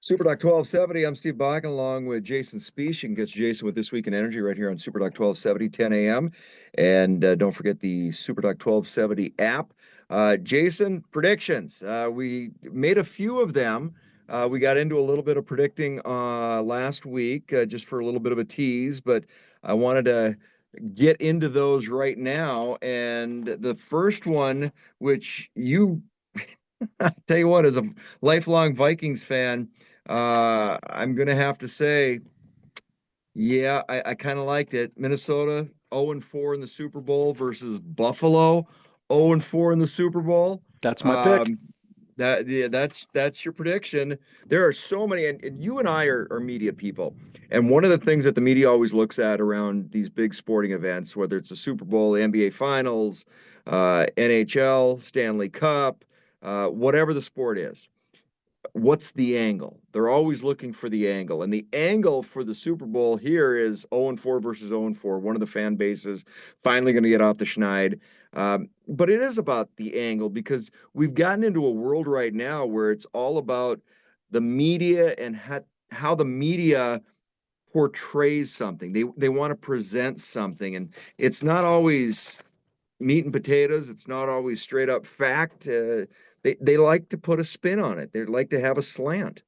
Super Doc 1270. I'm Steve Bach along with Jason Speech. You can get Jason with This Week in Energy right here on Super Doc 1270, 10 a.m. And don't forget the Super Doc 1270 app. Jason, predictions. We made a few of them. We got into a little bit of predicting last week just for a little bit of a tease, but I wanted to get into those right now. And the first one, which you I tell you what, as a lifelong Vikings fan, I'm gonna have to say, yeah, I kind of liked it. Minnesota 0-4 in the Super Bowl versus Buffalo 0-4 in the Super Bowl. That's my pick. Um, that's your prediction. There are so many, and you and I are media people, and one of the things that the media always looks at around these big sporting events, whether it's the Super Bowl, the NBA Finals, NHL, Stanley Cup, whatever the sport is, what's the angle? They're always looking for the angle. And the angle for the Super Bowl here is 0-4 versus 0-4. One of the fan bases finally going to get off the schneid. But it is about the angle because we've gotten into a world right now where it's all about the media and how the media portrays something. They want to present something, and it's not always meat and potatoes. It's not always straight up fact. They like to put a spin on it. They like to have a slant.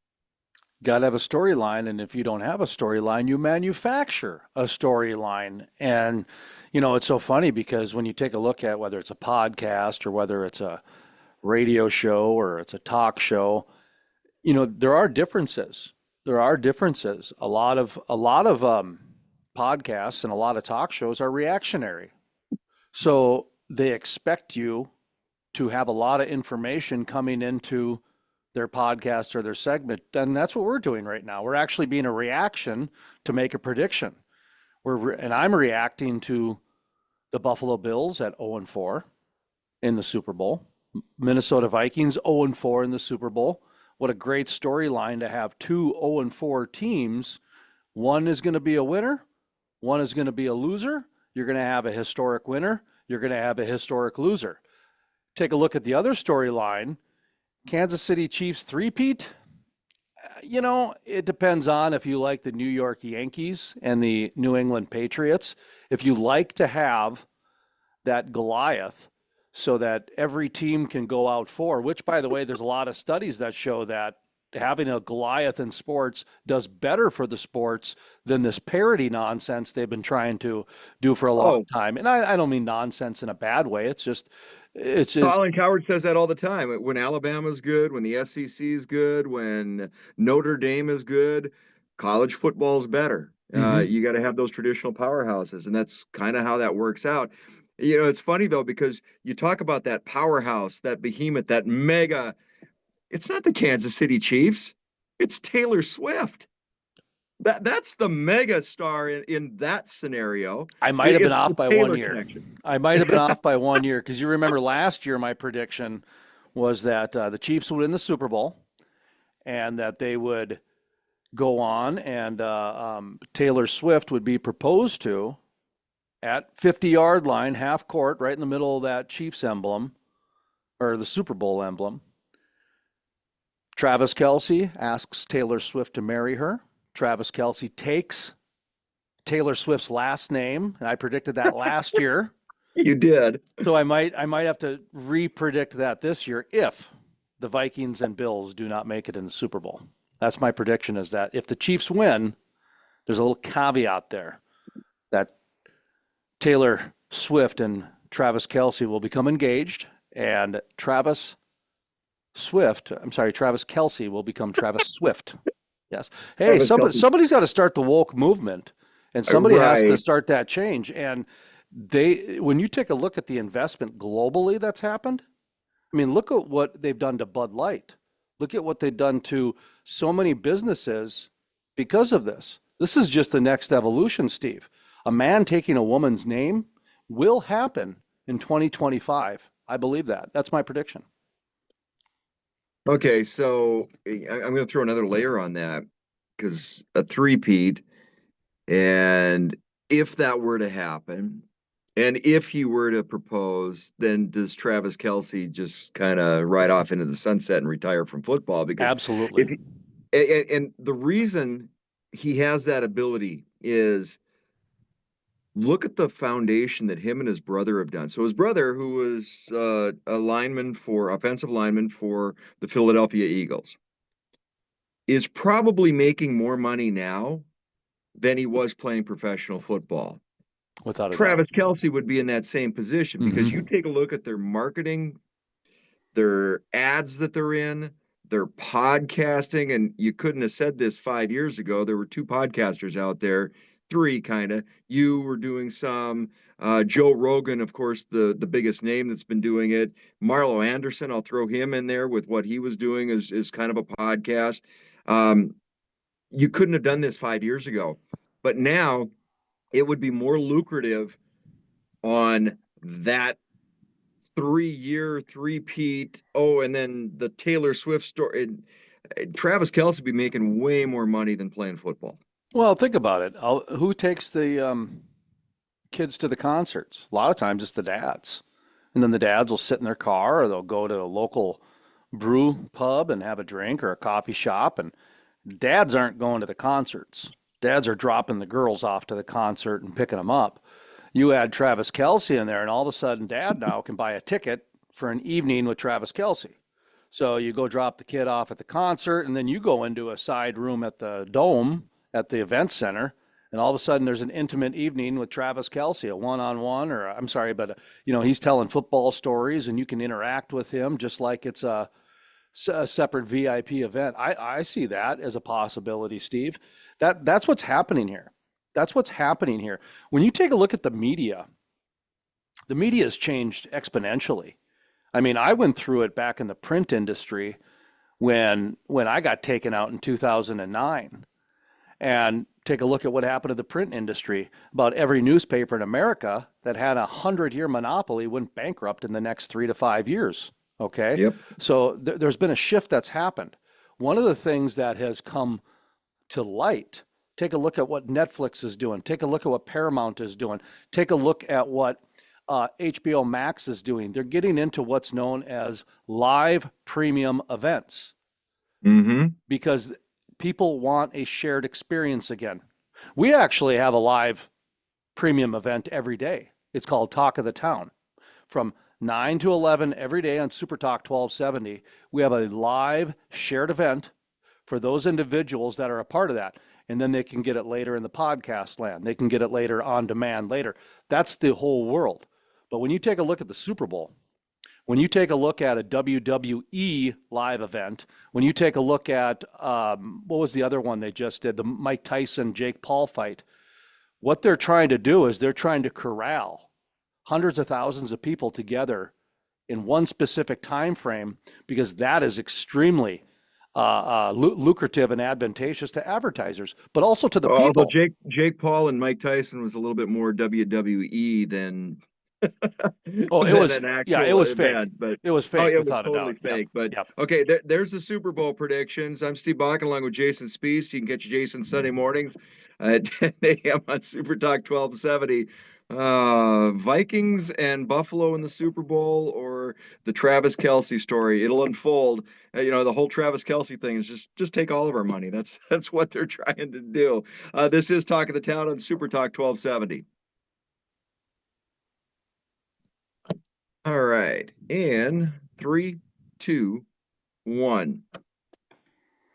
Got to have a storyline, and if you don't have a storyline, you manufacture a storyline. And it's so funny because when you take a look at whether it's a podcast or whether it's a radio show or it's a talk show, there are differences. There are differences. A lot of podcasts and a lot of talk shows are reactionary. So they expect you to have a lot of information coming into their podcast or their segment. And that's what we're doing right now. We're actually being a reaction to make a prediction. And I'm reacting to the Buffalo Bills at 0-4 in the Super Bowl. Minnesota Vikings 0-4 in the Super Bowl. What a great storyline to have two 0-4 teams. One is going to be a winner, one is going to be a loser. You're going to have a historic winner, you're going to have a historic loser. Take a look at the other storyline. Kansas City Chiefs three-peat. It depends on if you like the New York Yankees and the New England Patriots. If you like to have that Goliath so that every team can go out for, which, by the way, there's a lot of studies that show that having a Goliath in sports does better for the sports than this parody nonsense they've been trying to do for a long Oh, time. And I don't mean nonsense in a bad way. It's just Colin Coward says that all the time. When Alabama's good, when the SEC is good, when Notre Dame is good, college football is better. mhm. You got to have those traditional powerhouses, and that's kind of how that works out. It's funny though because you talk about that powerhouse, that behemoth, that mega. It's not the Kansas City Chiefs. It's Taylor Swift. That's the mega star in that scenario. I might have been It's off the by one Taylor year. connection. I might have been off by one year because you remember last year my prediction was that the Chiefs would win the Super Bowl and that they would go on and Taylor Swift would be proposed to at 50-yard line, half court, right in the middle of that Chiefs emblem or the Super Bowl emblem. Travis Kelce asks Taylor Swift to marry her. Travis Kelce takes Taylor Swift's last name, and I predicted that last year. You did. So I might have to re-predict that this year if the Vikings and Bills do not make it in the Super Bowl. That's my prediction, is that if the Chiefs win, there's a little caveat there that Taylor Swift and Travis Kelce will become engaged, and Travis Kelce will become Travis Swift. Yes. Hey, Travis Kelce. somebody's got to start the woke movement, and somebody has to Right. start that change. And when you take a look at the investment globally that's happened, I mean, look at what they've done to Bud Light. Look at what they've done to so many businesses because of this. This is just the next evolution, Steve. A man taking a woman's name will happen in 2025. I believe that. That's my prediction. Okay, so I'm going to throw another layer on that because a three-peat, and if that were to happen, and if he were to propose, then does Travis Kelce just kind of ride off into the sunset and retire from football? Because if Absolutely. And the reason he has that ability is look at the foundation that him and his brother have done. So his brother, who was a lineman for offensive lineman for the Philadelphia Eagles, is probably making more money now than he was playing professional football. Without a doubt. Travis Kelce would be in that same position because you Hmm. take a look at their marketing, their ads that they're in, their podcasting, and you couldn't have said this 5 years ago. There were two podcasters out there, three kind of. You were doing some. Joe Rogan, of course, the biggest name that's been doing it. Marlo Anderson, I'll throw him in there with what he was doing is kind of a podcast. Um, you couldn't have done this 5 years ago, but now it would be more lucrative on that 3 year three-peat. Oh, and then the Taylor Swift story. Travis Kelce be making way more money than playing football. Well, think about it. Who takes the kids to the concerts? A lot of times it's the dads. And then the dads will sit in their car or they'll go to a local brew pub and have a drink or a coffee shop. And dads aren't going to the concerts. Dads are dropping the girls off to the concert and picking them up. You add Travis Kelce in there, and all of a sudden, dad now can buy a ticket for an evening with Travis Kelce. So you go drop the kid off at the concert, and then you go into a side room at the Dome at the event center, and all of a sudden there's an intimate evening with Travis Kelce, a one-on-one, or I'm sorry, but he's telling football stories, and you can interact with him just like it's a separate VIP event. I see that as a possibility, Steve. That's what's happening here. That's what's happening here. When you take a look at the media has changed exponentially. I mean, I went through it back in the print industry when I got taken out in 2009. And take a look at what happened to the print industry. About every newspaper in America that had a 100-year monopoly went bankrupt in the next 3 to 5 years. Okay. Yep. So there's been a shift that's happened. One of the things that has come to light, take a look at what Netflix is doing, take a look at what Paramount is doing, take a look at what HBO Max is doing. They're getting into what's known as live premium events Mm-hmm. because people want a shared experience again. We actually have a live premium event every day. It's called Talk of the Town. From 9 to 11 every day on Super Talk 1270, we have a live shared event for those individuals that are a part of that. And then they can get it later in the podcast land. They can get it later on demand later. That's the whole world. But when you take a look at the Super Bowl, when you take a look at a WWE live event, when you take a look at what was the other one they just did, the Mike Tyson Jake Paul fight, what they're trying to do is they're trying to corral hundreds of thousands of people together in one specific time frame because that is extremely lucrative and advantageous to advertisers, but also to the Although people. Jake Paul and Mike Tyson was a little bit more WWE than Oh, it than was, an yeah, it actual was fake. event, but It was oh, fake it was without a totally doubt. Yep. fake. But Yep. okay, there's the Super Bowl predictions. I'm Steve Bach along with Jason Spees. You can get your Jason Sunday mornings at 10 a.m. on Super Talk 1270. Vikings and Buffalo in the Super Bowl or the Travis Kelce story. It'll unfold. The whole Travis Kelce thing is just take all of our money. That's what they're trying to do. This is Talk of the Town on Super Talk 1270. All right. In three, two, one.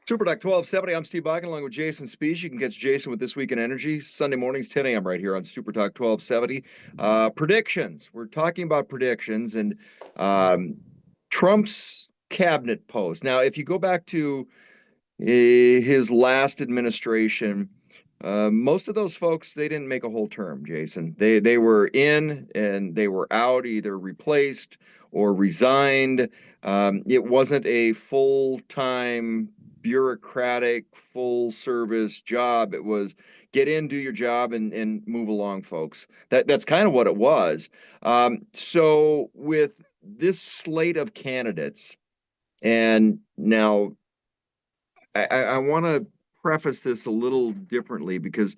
Super Duck 1270. I'm Steve Bakken along with Jason Spees. You can catch Jason with This Week in Energy Sunday mornings, 10 a.m. right here on Super Talk 1270. Predictions. We're talking about predictions and Trump's cabinet post. Now, if you go back to his last administration, most of those folks they didn't make a whole term, Jason. They were in and they were out, either replaced or resigned. It wasn't a full-time bureaucratic full service job. It was get in, do your job, and move along, folks. That's kind of what it was. So with this slate of candidates, and now I want to preface this a little differently because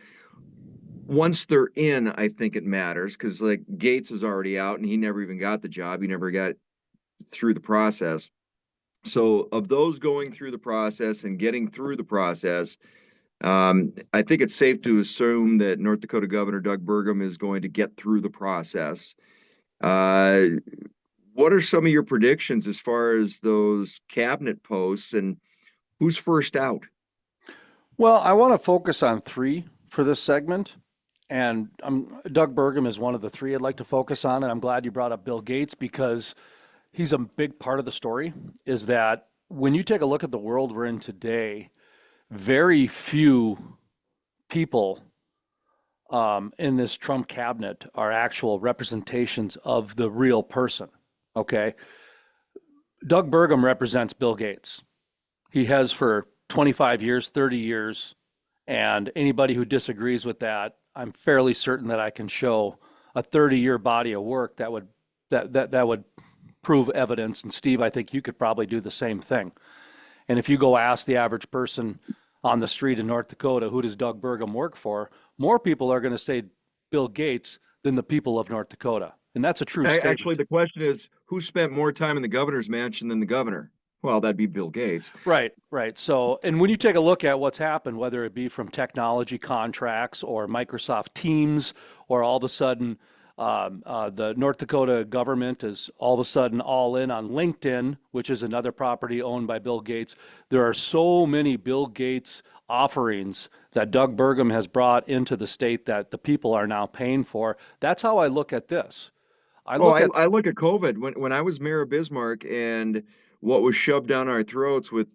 once they're in, I think it matters because like Gates is already out and he never even got the job. He never got through the process. So of those going through the process and getting through the process, I think it's safe to assume that North Dakota Governor Doug Burgum is going to get through the process. Uh, what are some of your predictions as far as those cabinet posts and who's first out? Well, I want to focus on three for this segment. And Doug Burgum is one of the three I'd like to focus on. And I'm glad you brought up Bill Gates because he's a big part of the story. Is that when you take a look at the world we're in today, very few people in this Trump cabinet are actual representations of the real person. Okay. Doug Burgum represents Bill Gates. He has for 25 years, 30 years. And anybody who disagrees with that, I'm fairly certain that I can show a 30-year body of work that would prove evidence. And Steve, I think you could probably do the same thing. And if you go ask the average person on the street in North Dakota, who does Doug Burgum work for? More people are going to say Bill Gates than the people of North Dakota. And that's a true statement. Actually, the question is who spent more time in the governor's mansion than the governor? Well, that'd be Bill Gates. Right, right. So, and when you take a look at what's happened, whether it be from technology contracts or Microsoft Teams, or all of a sudden the North Dakota government is all of a sudden all in on LinkedIn, which is another property owned by Bill Gates. There are so many Bill Gates offerings that Doug Burgum has brought into the state that the people are now paying for. That's how I look at this. I look at COVID when I was mayor of Bismarck and what was shoved down our throats with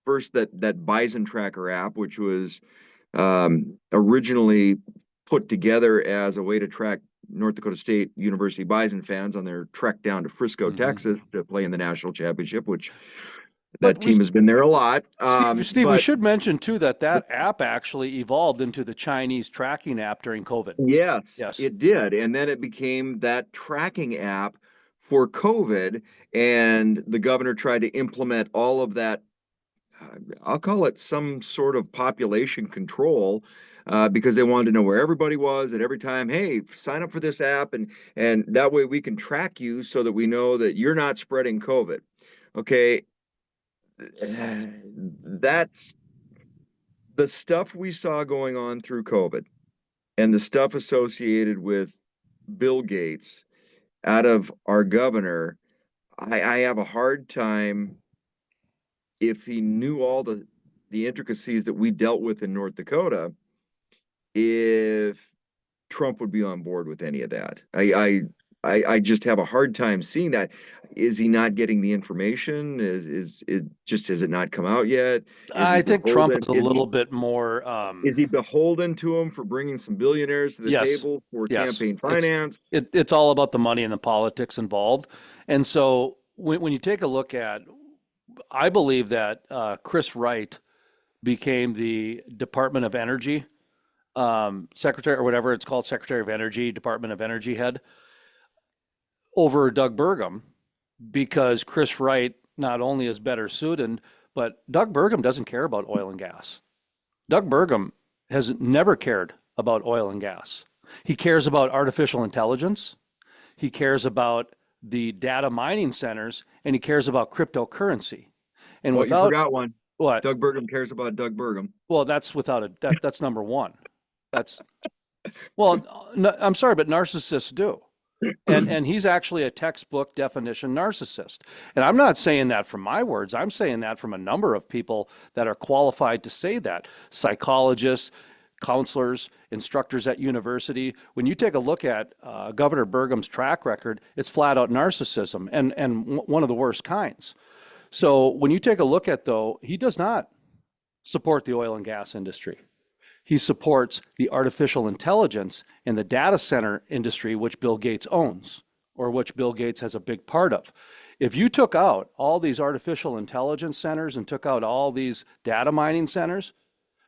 first that Bison Tracker app, which was originally put together as a way to track North Dakota State University Bison fans on their trek down to Frisco, Texas to play in the national championship, which that team has been there a lot. Steve, we should mention too that app actually evolved into the Chinese tracking app during COVID. Yes, it did. And then it became that tracking app for COVID. And the governor tried to implement all of that. I'll call it some sort of population control because they wanted to know where everybody was at every time. Hey, sign up for this app, and that way we can track you so that we know that you're not spreading COVID. Okay, that's the stuff we saw going on through COVID and the stuff associated with Bill Gates out of our governor. I have a hard time, if he knew all the intricacies that we dealt with in North Dakota, if Trump would be on board with any of that. I just have a hard time seeing that. Is he not getting the information? Is has it not come out yet? I think Trump is a little bit more. Is he beholden to him for bringing some billionaires to the table for campaign finance? It's all about the money and the politics involved. And so when you take a look at, I believe that Chris Wright became the Department of Energy secretary, or whatever it's called, Secretary of Energy, Department of Energy head, over Doug Burgum, because Chris Wright not only is better suited, but Doug Burgum doesn't care about oil and gas. Doug Burgum has never cared about oil and gas. He cares about artificial intelligence. He cares about the data mining centers, and he cares about cryptocurrency. And you forgot one. What? Doug Burgum cares about Doug Burgum. Well, that's that's number one. I'm sorry, but narcissists do. And he's actually a textbook definition narcissist. And I'm not saying that from my words. I'm saying that from a number of people that are qualified to say that. Psychologists, counselors, instructors at university. When you take a look at Governor Burgum's track record, it's flat out narcissism, and one of the worst kinds. So when you take a look at, though, he does not support the oil and gas industry. He supports the artificial intelligence and the data center industry, which Bill Gates owns, or which Bill Gates has a big part of. If you took out all these artificial intelligence centers and took out all these data mining centers,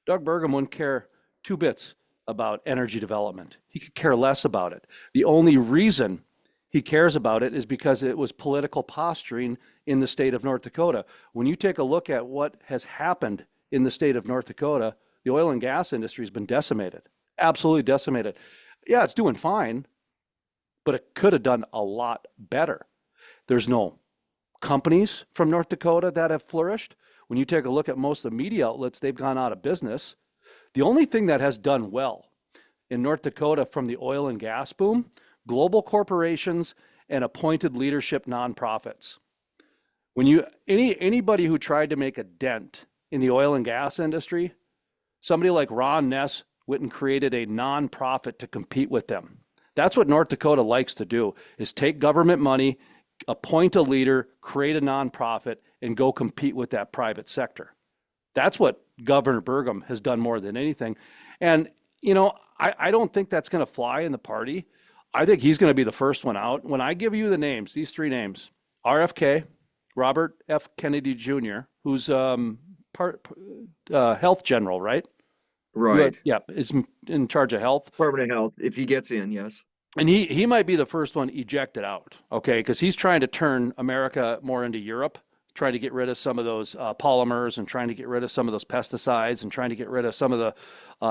Doug Burgum wouldn't care two bits about energy development. He could care less about it. The only reason he cares about it is because it was political posturing in the state of North Dakota. When you take a look at what has happened in the state of North Dakota, the oil and gas industry has been decimated, absolutely decimated. Yeah, it's doing fine, but it could have done a lot better. There's no companies from North Dakota that have flourished. When you take a look at most of the media outlets, they've gone out of business. The only thing that has done well in North Dakota from the oil and gas boom, global corporations and appointed leadership nonprofits. When you anybody who tried to make a dent in the oil and gas industry, somebody like Ron Ness went and created a nonprofit to compete with them. That's what North Dakota likes to do, is take government money, appoint a leader, create a nonprofit, and go compete with that private sector. That's what Governor Burgum has done more than anything. And, I don't think that's going to fly in the party. I think he's going to be the first one out. When I give you the names, these three names, RFK, Robert F. Kennedy Jr., who's health general, right? Right. Yeah, is in charge of health. Department of Health, if he gets in, yes. And he might be the first one ejected out, okay? Because he's trying to turn America more into Europe, trying to get rid of some of those polymers and trying to get rid of some of those pesticides and trying to get rid of some of the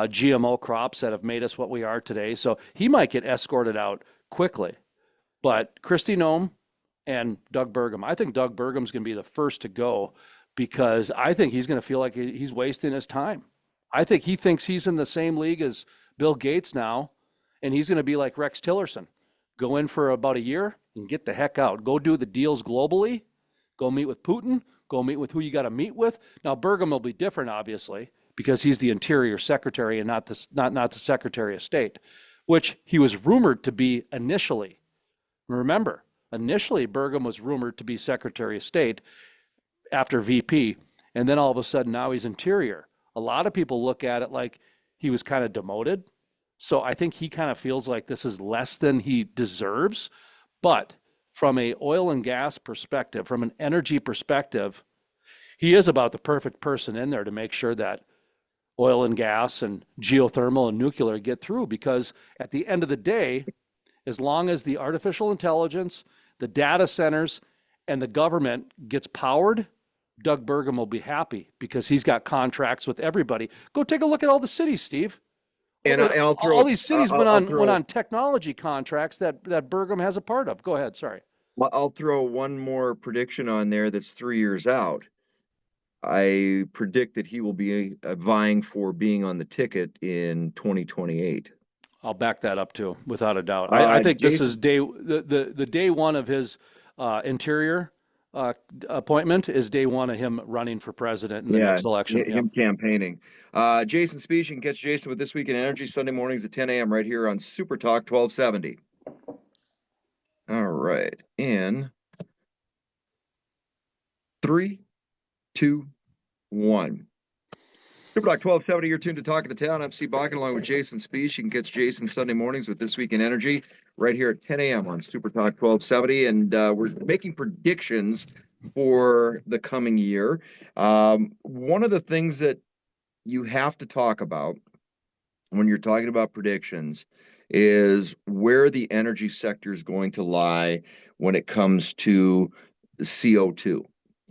GMO crops that have made us what we are today. So he might get escorted out quickly. But Kristi Noem and Doug Burgum, I think Doug Burgum's going to be the first to go because I think he's going to feel like he's wasting his time. I think he thinks he's in the same league as Bill Gates now, and he's going to be like Rex Tillerson. Go in for about a year and get the heck out. Go do the deals globally. Go meet with Putin. Go meet with who you got to meet with. Now, Burgum will be different, obviously, because he's the Interior Secretary and not the Secretary of State, which he was rumored to be initially. Remember, initially Burgum was rumored to be Secretary of State after VP, and then all of a sudden now he's Interior. A lot of people look at it like he was kind of demoted. So I think he kind of feels like this is less than he deserves. But from a oil and gas perspective, from an energy perspective, he is about the perfect person in there to make sure that oil and gas and geothermal and nuclear get through. Because at the end of the day, as long as the artificial intelligence, the data centers, and the government gets powered, Doug Burgum will be happy because he's got contracts with everybody. Go take a look at all the cities, Steve. And I'll throw all these cities went throw, on technology contracts that Burgum has a part of. Go ahead, sorry. I'll throw one more prediction on there that's 3 years out. I predict that he will be vying for being on the ticket in 2028. I'll back that up too, without a doubt. I think this is the day one of his interior appointment is day one of him running for president in the next election. Him campaigning. Jason Speech, you can catch Jason with This Week in Energy Sunday mornings at 10 a.m. right here on Super Talk 1270. All right. In 3, 2, 1. Super Talk 1270, you're tuned to Talk of the Town. I'm Steve Bakken along with Jason Speech. You can catch Jason Sunday mornings with This Week in Energy right here at 10 a.m. on Super Talk 1270. And we're making predictions for the coming year. One of the things that you have to talk about when you're talking about predictions is where the energy sector is going to lie when it comes to CO2.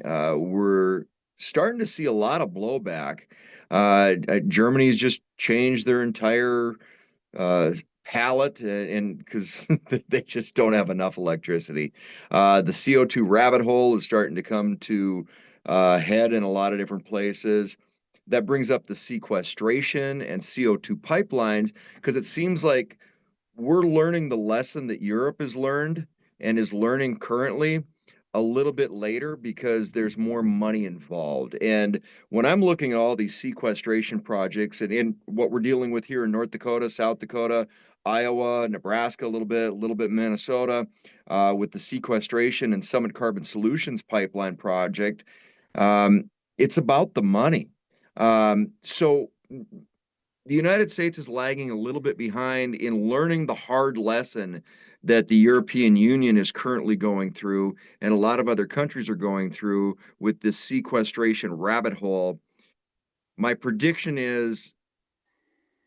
We're starting to see a lot of blowback. Germany's just changed their entire palette, and because they just don't have enough electricity. The CO2 rabbit hole is starting to come to head in a lot of different places. That brings up the sequestration and CO2 pipelines, because it seems like we're learning the lesson that Europe has learned and is learning currently a little bit later because there's more money involved. And when I'm looking at all these sequestration projects and in what we're dealing with here in North Dakota, South Dakota, Iowa, Nebraska, a little bit Minnesota, with the sequestration and Summit Carbon Solutions pipeline project, it's about the money. So the United States is lagging a little bit behind in learning the hard lesson that the European Union is currently going through, and a lot of other countries are going through with this sequestration rabbit hole. My prediction is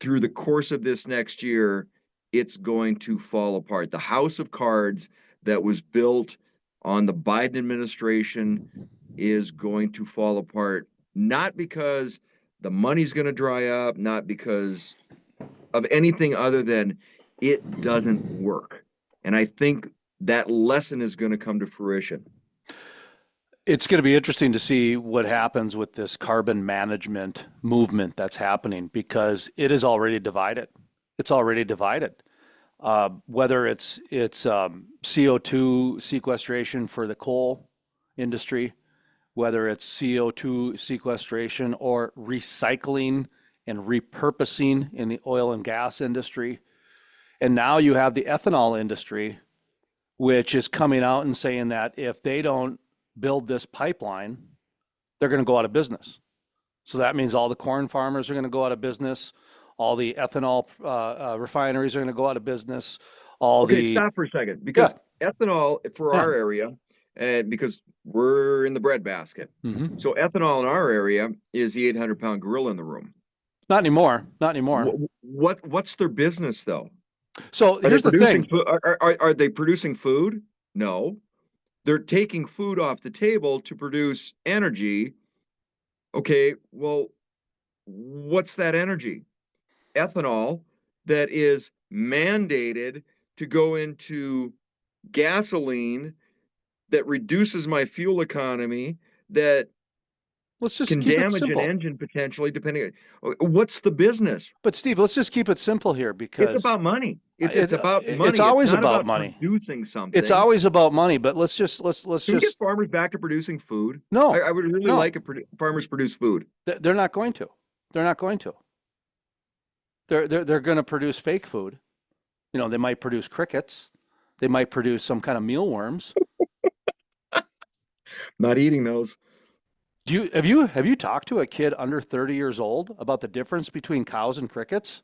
through the course of this next year, it's going to fall apart. The house of cards that was built on the Biden administration is going to fall apart, not because the money's going to dry up, not because of anything other than it doesn't work. And I think that lesson is going to come to fruition. It's going to be interesting to see what happens with this carbon management movement that's happening because it is already divided. It's already divided. Whether it's CO2 sequestration for the coal industry, whether it's CO2 sequestration or recycling and repurposing in the oil and gas industry. And now you have the ethanol industry, which is coming out and saying that if they don't build this pipeline, they're going to go out of business. So that means all the corn farmers are going to go out of business. All the ethanol refineries are going to go out of business. Okay, stop for a second Yeah, because ethanol for yeah. our area, and because we're in the breadbasket, Hmm. so ethanol in our area is the 800-pound gorilla in the room. Not anymore. Not anymore. What's their business though? So Are they here's the producing thing. food? Are they producing food? No, they're taking food off the table to produce energy. Okay, well, what's that energy? Ethanol that is mandated to go into gasoline that reduces my fuel economy, that Let's just can keep it damage an simple. engine potentially, depending on what's the business. But Steve, let's just keep it simple here It's because about money. It's it, about it's money. It's always not about about money. producing It's something. always about money. But let's Can we get just farmers back to producing food? I, no, I would really no. like farmers produce food. They're not going to. They're not going to. They're going to produce fake food. You know, they might produce crickets. They might produce some kind of mealworms. Not eating those. Have you talked to a kid under 30 years old about the difference between cows and crickets?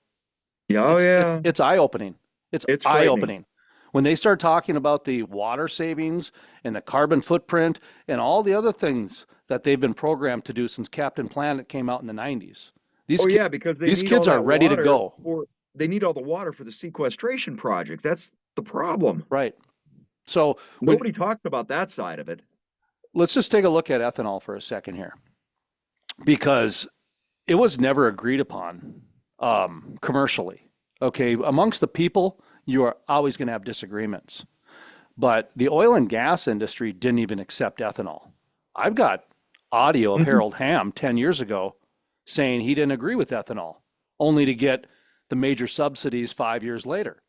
Yeah, oh It's yeah, it's eye-opening. It's it's frightening. eye-opening. When they start talking about the water savings and the carbon footprint and all the other things that they've been programmed to do since Captain Planet came out in the 90s. These Oh ki- yeah, because these kids are ready to go. they need all the water for the sequestration project. That's the problem. Right. So when Nobody talked about that side of it. let's just take a look at ethanol for a second here because it was never agreed upon commercially. Okay, amongst the people, you are always going to have disagreements. But the oil and gas industry didn't even accept ethanol. I've got audio of Mhm. Harold Hamm 10 years ago saying he didn't agree with ethanol, only to get the major subsidies 5 years later.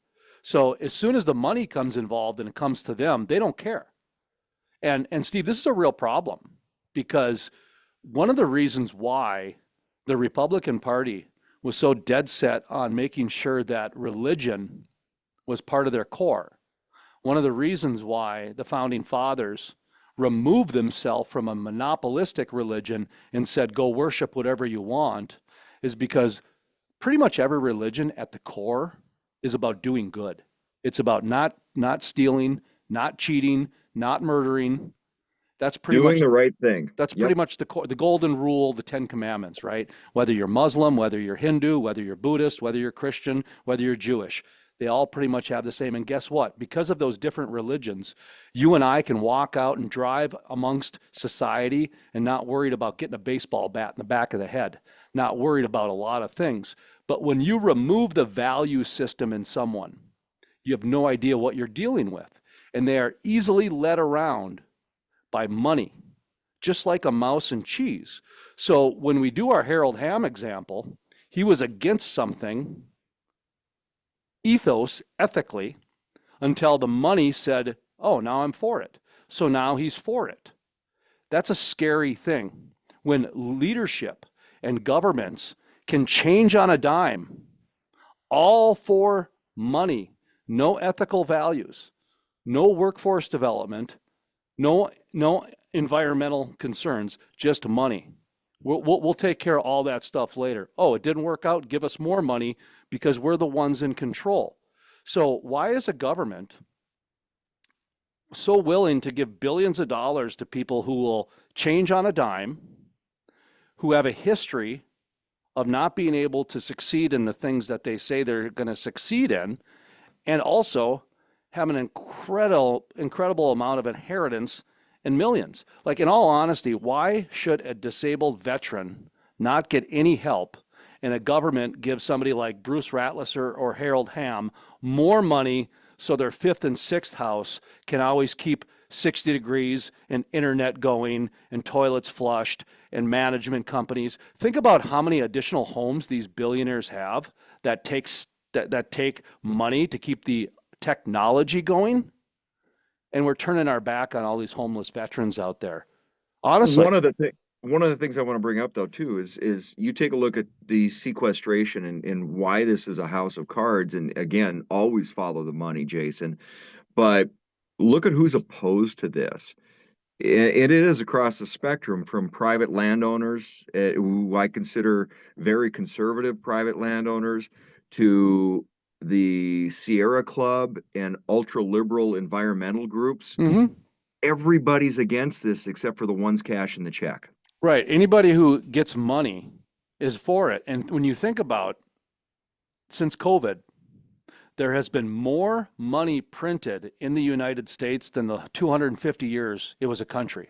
So as soon as the money comes involved and it comes to them, they don't care. And Steve, this is a real problem because one of the reasons why the Republican Party was so dead set on making sure that religion was part of their core, one of the reasons why the founding fathers removed themselves from a monopolistic religion and said, go worship whatever you want, is because pretty much every religion at the core is about doing good. It's about not stealing, not cheating, not murdering. That's pretty Doing much the right thing. that's pretty Yep. much the golden rule, the 10 Commandments, right? Whether you're Muslim, whether you're Hindu, whether you're Buddhist, whether you're Christian, whether you're Jewish, they all pretty much have the same. And guess what? Because of those different religions, you and I can walk out and drive amongst society and not worried about getting a baseball bat in the back of the head, not worried about a lot of things. But when you remove the value system in someone, you have no idea what you're dealing with. And they are easily led around by money, just like a mouse and cheese. So when we do our Harold Hamm example, he was against something ethos ethically until the money said, oh, now I'm for it. So now he's for it. That's a scary thing when leadership and governments can change on a dime, all for money, no ethical values, no workforce development, no environmental concerns, just money. We'll take care of all that stuff later. Oh, it didn't work out. Give us more money because we're the ones in control. So why is a government so willing to give billions of dollars to people who will change on a dime, who have a history of not being able to succeed in the things that they say they're going to succeed in, and also have an incredible amount of inheritance and millions? Like, in all honesty, why should a disabled veteran not get any help and a government give somebody like Bruce Rattler or Harold Hamm more money so their fifth and sixth house can always keep 60 degrees and internet going and toilets flushed and management companies. Think about how many additional homes these billionaires have that take money to keep the technology going, and we're turning our back on all these homeless veterans out there. Honestly, One of the things I want to bring up though too is you take a look at the sequestration and why this is a house of cards. And again, always follow the money, Jason. But look at who's opposed to this. It is across the spectrum from private landowners, who I consider very conservative private landowners, to the Sierra Club and ultra liberal environmental groups. mm-hmm. Everybody's against this except for the ones cashing the check. Right. Anybody who gets money is for it. And when you think about since COVID, there has been more money printed in the United States than the 250 years it was a country.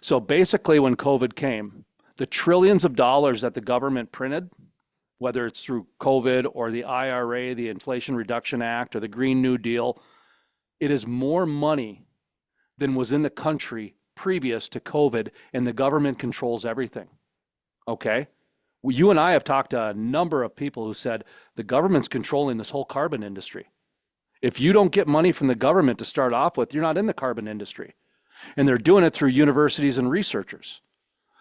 So basically, when COVID came, the trillions of dollars that the government printed, whether it's through COVID or the IRA, the Inflation Reduction Act, or the Green New Deal, it is more money than was in the country previous to COVID, and the government controls everything. Okay? Well, you and I have talked to a number of people who said the government's controlling this whole carbon industry. If you don't get money from the government to start off with, you're not in the carbon industry. And they're doing it through universities and researchers.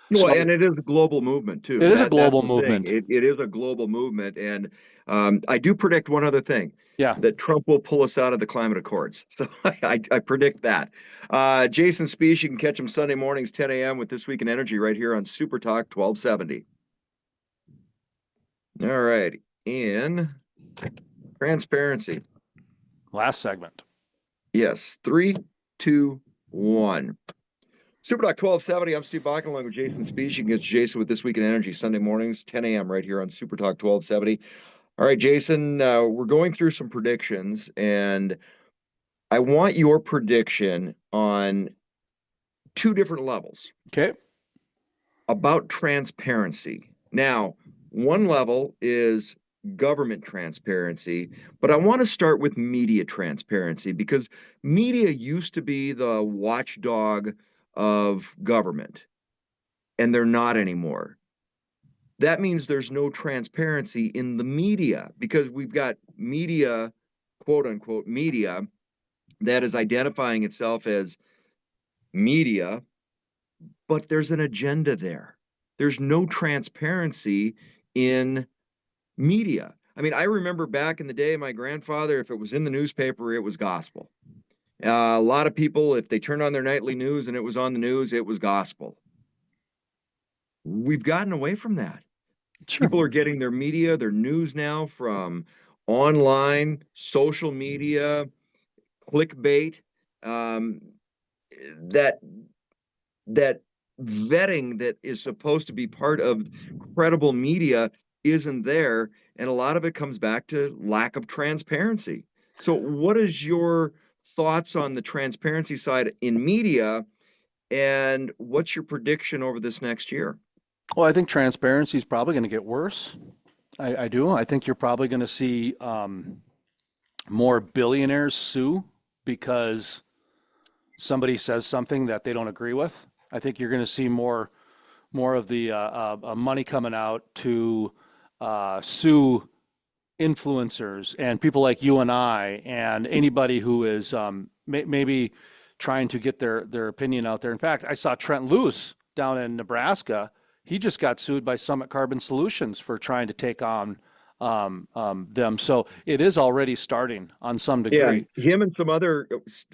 Well, So and it is a global movement too. it is a global That's the thing. movement. It is a global movement, and I do predict one other thing: Yeah. that Trump will pull us out of the climate accords. So I predict that. Jason Spiess, you can catch him Sunday mornings, 10 a.m. with This Week in Energy right here on Super Talk 1270. All right, in transparency. Last segment. Yes, 3, 2, 1. Super Talk 1270. I'm Steve Bakken along with Jason Spiess. You can get Jason with This Week in Energy Sunday mornings, 10 a.m. right here on Super Talk 1270. All right, Jason, we're going through some predictions, and I want your prediction on two different levels Okay. about transparency. Now, one level is government transparency, but I want to start with media transparency because media used to be the watchdog of government, and they're not anymore. That means there's no transparency in the media because we've got media, quote unquote, media that is identifying itself as media, but there's an agenda there. There's no transparency in media. I mean, I remember back in the day, my grandfather, if it was in the newspaper, it was gospel. A lot of people, if they turned on their nightly news and it was on the news, it was gospel. We've gotten away from that. Sure. People are getting their media, their news now from online, social media, clickbait. Um, that that vetting that is supposed to be part of credible media isn't there, and a lot of it comes back to lack of transparency. So, what is your thoughts on the transparency side in media, and what's your prediction over this next year? Well, I think transparency is probably going to get worse. I do. I think you're probably going to see more billionaires sue because somebody says something that they don't agree with. I think you're going to see more of the money coming out to sue influencers and people like you and I and anybody who is maybe trying to get their opinion out there. In fact, I saw Trent Loos down in Nebraska. He just got sued by Summit Carbon Solutions for trying to take on them. So it is already starting on some degree. Yeah, him and some other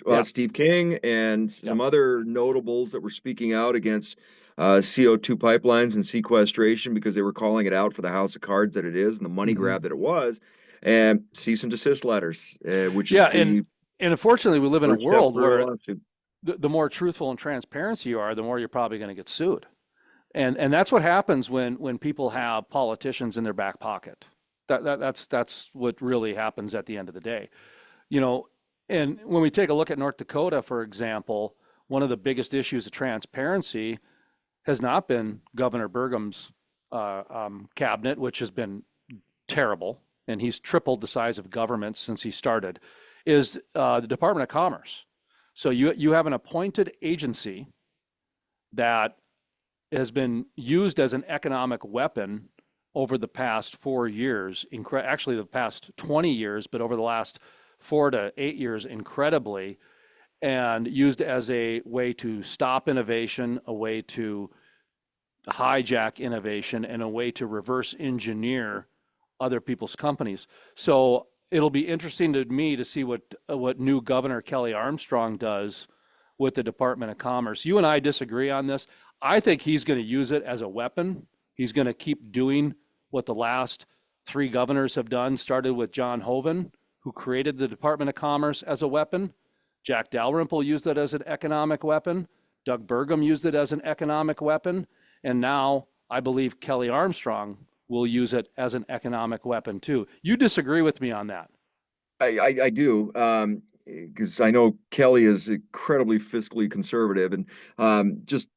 Yeah. Steve King and some other notables that were speaking out against CO2 pipelines and sequestration because they were calling it out for the house of cards that it is and the money grab that it was, and cease and desist letters, which is and unfortunately, we live in a first step world for a where lawsuit. the more truthful and transparency you are, the more you're probably going to get sued. And that's what happens when people have politicians in their back pocket. That's what really happens at the end of the day. You know, and when we take a look at North Dakota, for example, one of the biggest issues of transparency has not been Governor Burgum's cabinet, which has been terrible, and he's tripled the size of government since he started, is the Department of Commerce. So you have an appointed agency that has been used as an economic weapon over the past 4 years, actually the past 20 years, but over the last 4 to 8 years, incredibly, and used as a way to stop innovation, a way to hijack innovation, and a way to reverse engineer other people's companies. So it'll be interesting to me to see what new Governor Kelly Armstrong does with the Department of Commerce. You and I disagree on this. I think he's going to use it as a weapon. He's going to keep doing what the last three governors have done, started with John Hoeven, who created the Department of Commerce as a weapon. Jack Dalrymple used it as an economic weapon. Doug Burgum used it as an economic weapon. And now I believe Kelly Armstrong will use it as an economic weapon too. You disagree with me on that? I do, because I know Kelly is incredibly fiscally conservative, and just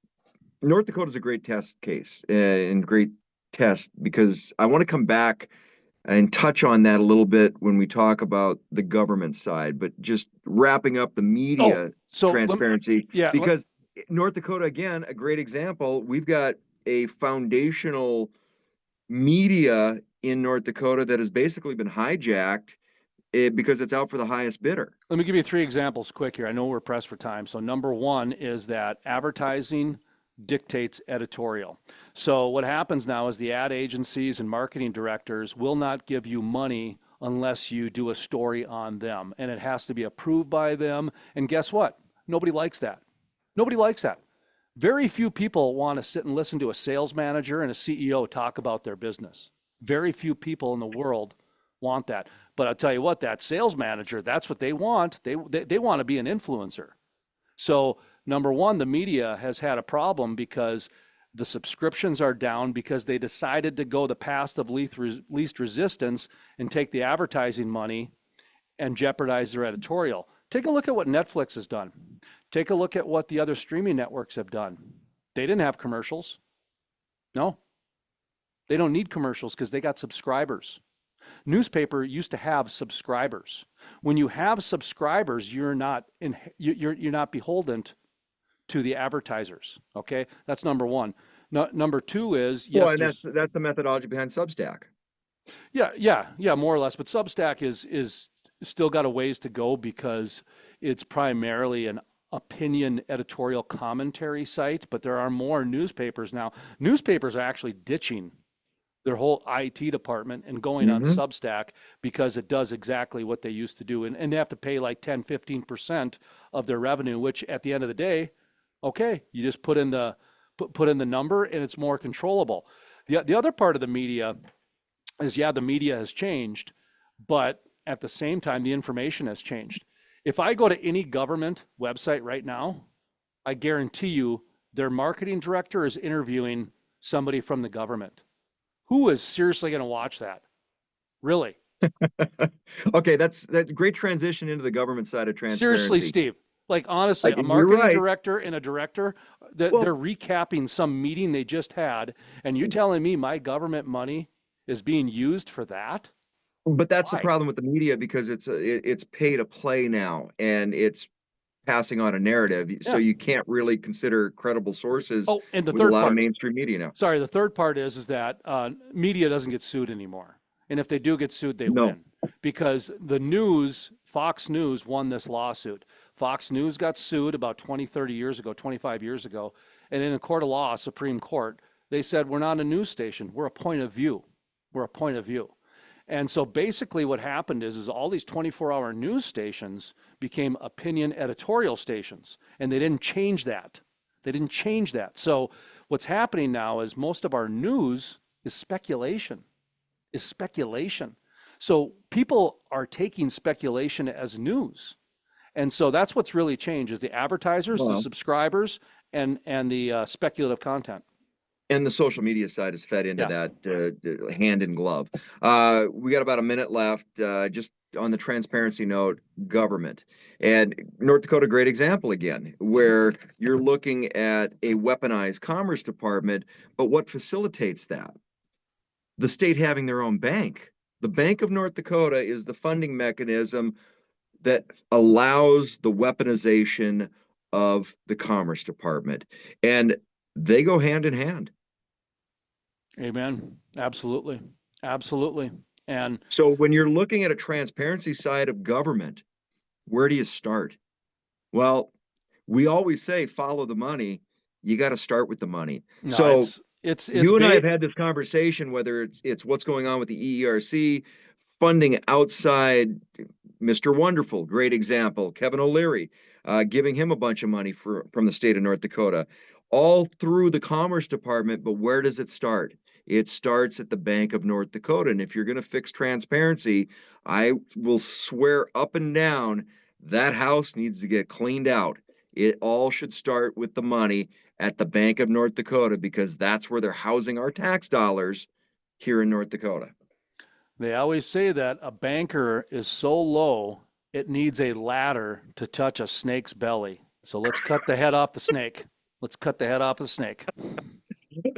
North Dakota is a great test case and great test because I want to come back and touch on that a little bit when we talk about the government side, but just wrapping up the Oh, media so transparency, yeah, because North Dakota, again, a great example. We've got a foundational media in North Dakota that has basically been hijacked because it's out for the highest bidder. let me give you three examples quick here. I know we're pressed for time. So number one is that advertising dictates editorial. So what happens now is the ad agencies and marketing directors will not give you money unless you do a story on them, and it has to be approved by them. And guess what? Nobody likes that. Nobody likes that. Very few people want to sit and listen to a sales manager and a CEO talk about their business. Very few people in the world want that. But I'll tell you what, that sales manager, that's what they want. They want to be an influencer. So number one, the media has had a problem because the subscriptions are down because they decided to go the path of least resistance and take the advertising money and jeopardize their editorial. Take a look at what Netflix has done. Take a look at what the other streaming networks have done. They didn't have commercials. No, they don't need commercials because they got subscribers. Newspaper used to have subscribers. When you have subscribers, you're not beholden to the advertisers. Okay, that's number one. Number two is yes, Well, and that's the methodology behind Substack. yeah, more or less. But Substack is still got a ways to go because it's primarily an opinion editorial commentary site. But there are more newspapers now. Newspapers are actually ditching their whole IT department and going on Mm-hmm. Substack because it does exactly what they used to do. And they have to pay like 10, 15% of their revenue, which at the end of the day, okay, you just put in the number and it's more controllable. The other part of the media is, yeah, the media has changed, but at the same time, the information has changed. If I go to any government website right now, I guarantee you their marketing director is interviewing somebody from the government. Who is seriously going to watch that? Really? Okay, that's great transition into the government side of Seriously, transparency. Steve. Like honestly, a You're marketing right. director and a director, Well, they're recapping some meeting they just had, and you're telling me my government money is being used for that? but that's the Why? problem with the media because it's pay to play now, and it's passing on a narrative. So Yeah. you can't really consider credible sources Oh, and the with a third lot of part. mainstream media now. Sorry, the third part is that media doesn't get sued anymore, and if they do get sued, they No. win because the news, Fox News, won this lawsuit. Fox News got sued about 20, 30 years ago, 25 years ago, and in a court of law, Supreme Court, they said we're not a news station, we're a point of view. We're a point of view. And so basically what happened is all these 24-hour news stations became opinion editorial stations, and they didn't change that. They didn't change that. So what's happening now is most of our news is speculation, is speculation. So people are taking speculation as news. And so that's what's really changed is the advertisers, the Well, subscribers, and the speculative content. and the social media side is fed into Yeah. that hand in glove. We got about a minute left. Just on the transparency note, government and North Dakota, great example again, where you're looking at a weaponized commerce department, but what facilitates that? The state having their own bank. The Bank of North Dakota is the funding mechanism that allows the weaponization of the Commerce Department. And they go hand in hand. Amen. Absolutely. Absolutely. And So when you're looking at a transparency side of government, where do you start? Well, we always say follow the money. You got to start with the money. no, So it's you and I ba have had this conversation, whether it's what's going on with the EERC, funding outside Mr. Wonderful, great example. Kevin O'Leary, giving him a bunch of money from the state of North Dakota, all through the Commerce Department. But where does it start? It starts at the Bank of North Dakota. And if you're going to fix transparency, I will swear up and down that house needs to get cleaned out. It all should start with the money at the Bank of North Dakota because that's where they're housing our tax dollars here in North Dakota. They always say that a banker is so low it needs a ladder to touch a snake's belly. So let's cut the head off the snake. Let's cut the head off the snake.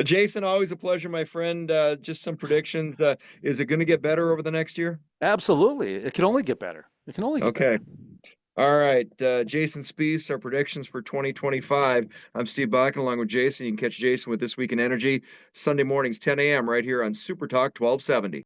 Jason, always a pleasure, my friend. Just some predictions. Is it going to get better over the next year? Absolutely. It can only get better. It can only get Okay. better. All right. Jason Spees, our predictions for 2025. I'm Steve Bakken along with Jason. You can catch Jason with This Week in Energy Sunday mornings, 10 a.m. right here on Super Talk 1270.